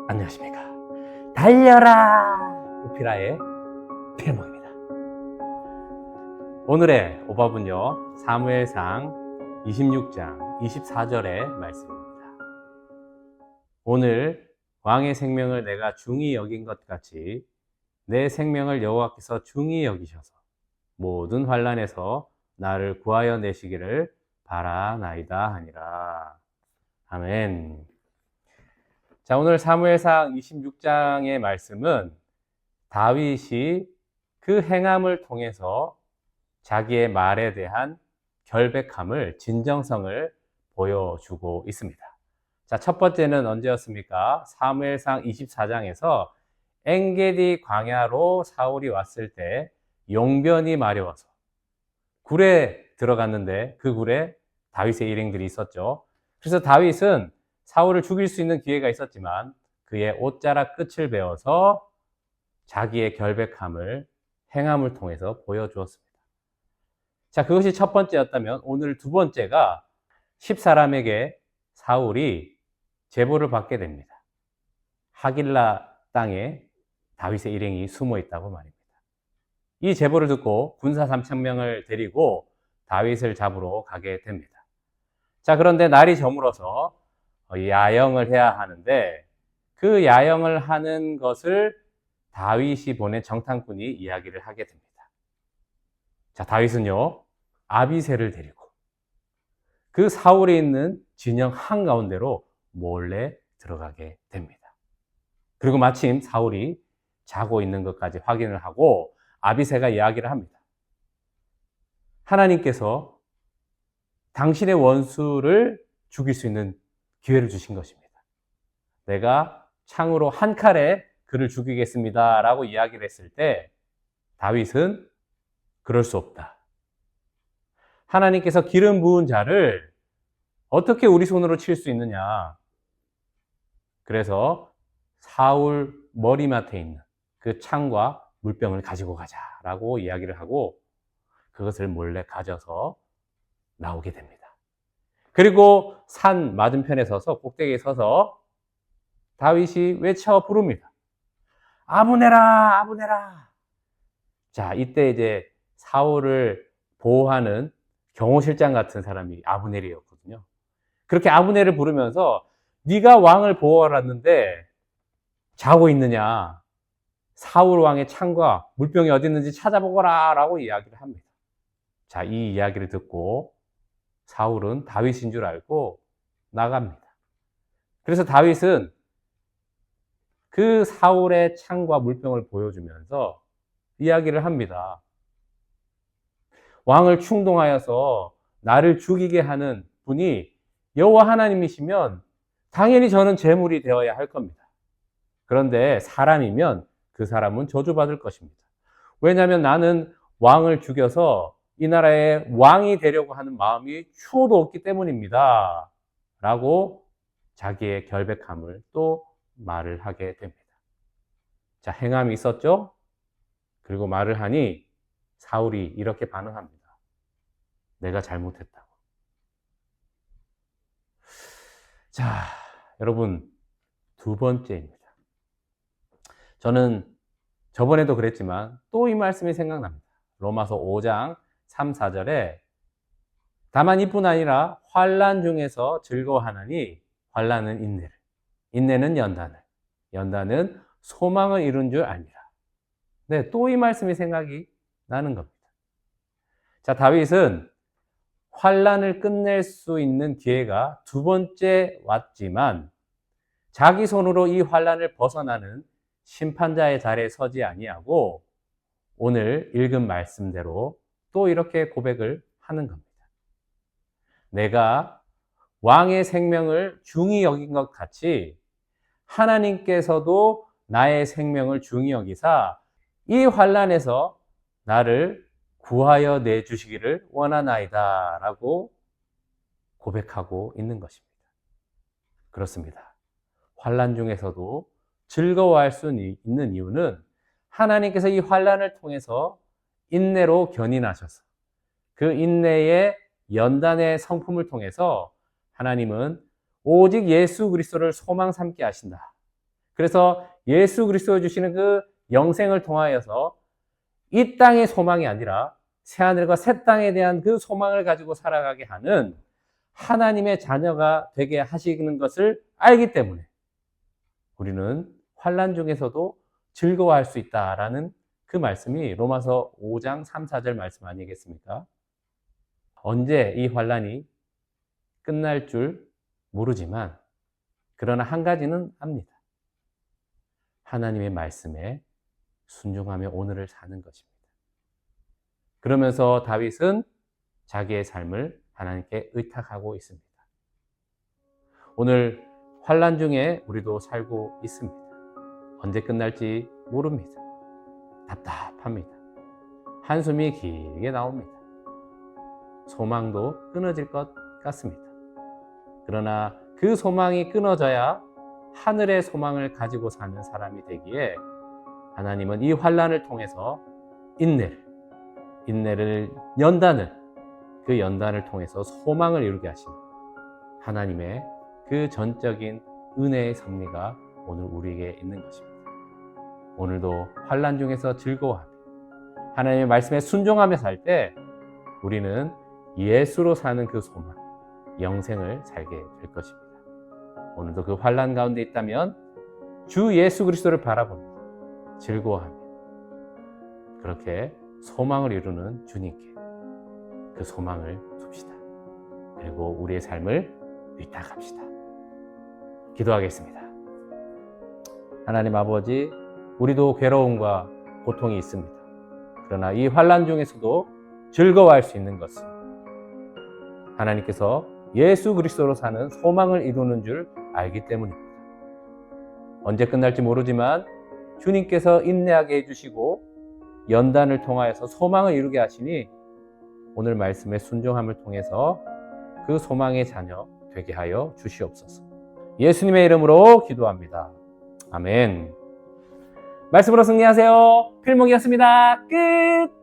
안녕하십니까. 달려라! 오피라의 필모입니다. 오늘의 오밥은요, 사무엘상 26장 24절의 말씀입니다. 오늘 왕의 생명을 내가 중히 여긴 것 같이 내 생명을 여호와께서 중히 여기셔서 모든 환난에서 나를 구하여 내시기를 바라나이다 하니라. 아멘. 자, 오늘 사무엘상 26장의 말씀은 다윗이 그 행함을 통해서 자기의 말에 대한 결백함을, 진정성을 보여주고 있습니다. 자, 첫 번째는 언제였습니까? 사무엘상 24장에서 엔게디 광야로 사울이 왔을 때 용변이 마려워서 굴에 들어갔는데 그 굴에 다윗의 일행들이 있었죠. 그래서 다윗은 사울을 죽일 수 있는 기회가 있었지만 그의 옷자락 끝을 베어서 자기의 결백함을, 행함을 통해서 보여주었습니다. 자, 그것이 첫 번째였다면 오늘 두 번째가 10사람에게 사울이 제보를 받게 됩니다. 하길라 땅에 다윗의 일행이 숨어 있다고 말입니다. 이 제보를 듣고 군사 3,000명을 데리고 다윗을 잡으러 가게 됩니다. 자, 그런데 날이 저물어서 야영을 해야 하는데 그 야영을 하는 것을 다윗이 보낸 정탐꾼이 이야기를 하게 됩니다. 자, 다윗은요, 아비새를 데리고 그 사울이 있는 진영 한가운데로 몰래 들어가게 됩니다. 그리고 마침 사울이 자고 있는 것까지 확인을 하고 아비새가 이야기를 합니다. 하나님께서 당신의 원수를 죽일 수 있는 기회를 주신 것입니다. 내가 창으로 한 칼에 그를 죽이겠습니다 라고 이야기를 했을 때 다윗은 그럴 수 없다. 하나님께서 기름 부은 자를 어떻게 우리 손으로 칠 수 있느냐. 그래서 사울 머리맡에 있는 그 창과 물병을 가지고 가자라고 이야기를 하고 그것을 몰래 가져서 나오게 됩니다. 그리고 산 맞은편에 서서, 꼭대기에 서서 다윗이 외쳐 부릅니다. 아브네라, 아브네라. 자, 이때 이제 사울을 보호하는 경호실장 같은 사람이 아브넬이었거든요. 그렇게 아브넬을 부르면서 네가 왕을 보호하라는데 자고 있느냐. 사울 왕의 창과 물병이 어디 있는지 찾아보거라 라고 이야기를 합니다. 자, 이 이야기를 듣고 사울은 다윗인 줄 알고 나갑니다. 그래서 다윗은 그 사울의 창과 물병을 보여주면서 이야기를 합니다. 왕을 충동하여서 나를 죽이게 하는 분이 여호와 하나님이시면 당연히 저는 제물이 되어야 할 겁니다. 그런데 사람이면 그 사람은 저주받을 것입니다. 왜냐하면 나는 왕을 죽여서 이 나라의 왕이 되려고 하는 마음이 추호도 없기 때문입니다. 라고 자기의 결백함을 또 말을 하게 됩니다. 자, 행함이 있었죠? 그리고 말을 하니 사울이 이렇게 반응합니다. 내가 잘못했다고. 자, 여러분, 두 번째입니다. 저는 저번에도 그랬지만 또 이 말씀이 생각납니다. 로마서 5장 3, 4절에 다만 이뿐 아니라 환난 중에서 즐거워하나니 환난은 인내를, 인내는 연단을, 연단은 소망을 이룬 줄 아니라. 네, 또 이 말씀이 생각이 나는 겁니다. 자, 다윗은 환난을 끝낼 수 있는 기회가 두 번째 왔지만 자기 손으로 이 환난을 벗어나는 심판자의 자리에 서지 아니하고 오늘 읽은 말씀대로 또 이렇게 고백을 하는 겁니다. 내가 왕의 생명을 중히 여긴 것 같이 하나님께서도 나의 생명을 중히 여기사 이 환난에서 나를 구하여 내주시기를 원하나이다 라고 고백하고 있는 것입니다. 그렇습니다. 환난 중에서도 즐거워할 수 있는 이유는 하나님께서 이 환난을 통해서 인내로 견인하셔서 그 인내의 연단의 성품을 통해서 하나님은 오직 예수 그리스도를 소망 삼게 하신다. 그래서 예수 그리스도 주시는 그 영생을 통하여서 이 땅의 소망이 아니라 새하늘과 새 땅에 대한 그 소망을 가지고 살아가게 하는 하나님의 자녀가 되게 하시는 것을 알기 때문에 우리는 환난 중에서도 즐거워할 수 있다라는 그 말씀이 로마서 5장 3, 4절 말씀 아니겠습니까? 언제 이 환난이 끝날 줄 모르지만 그러나 한 가지는 압니다. 하나님의 말씀에 순종하며 오늘을 사는 것입니다. 그러면서 다윗은 자기의 삶을 하나님께 의탁하고 있습니다. 오늘 환난 중에 우리도 살고 있습니다. 언제 끝날지 모릅니다. 답답합니다. 한숨이 길게 나옵니다. 소망도 끊어질 것 같습니다. 그러나 그 소망이 끊어져야 하늘의 소망을 가지고 사는 사람이 되기에 하나님은 이 환난을 통해서 인내를 그 연단을 통해서 소망을 이루게 하신 하나님의 그 전적인 은혜의 섭리가 오늘 우리에게 있는 것입니다. 오늘도 환난 중에서 즐거워하며 하나님의 말씀에 순종하며 살 때 우리는 예수로 사는 그 소망, 영생을 살게 될 것입니다. 오늘도 그 환난 가운데 있다면 주 예수 그리스도를 바라보며 즐거워하며 그렇게 소망을 이루는 주님께 그 소망을 둡시다. 그리고 우리의 삶을 의탁합시다. 기도하겠습니다. 하나님 아버지, 우리도 괴로움과 고통이 있습니다. 그러나 이 환난 중에서도 즐거워할 수 있는 것은 하나님께서 예수 그리스도로 사는 소망을 이루는 줄 알기 때문입니다. 언제 끝날지 모르지만 주님께서 인내하게 해주시고 연단을 통하여서 소망을 이루게 하시니 오늘 말씀의 순종함을 통해서 그 소망의 자녀 되게 하여 주시옵소서. 예수님의 이름으로 기도합니다. 아멘. 말씀으로 승리하세요. 필목이었습니다. 끝!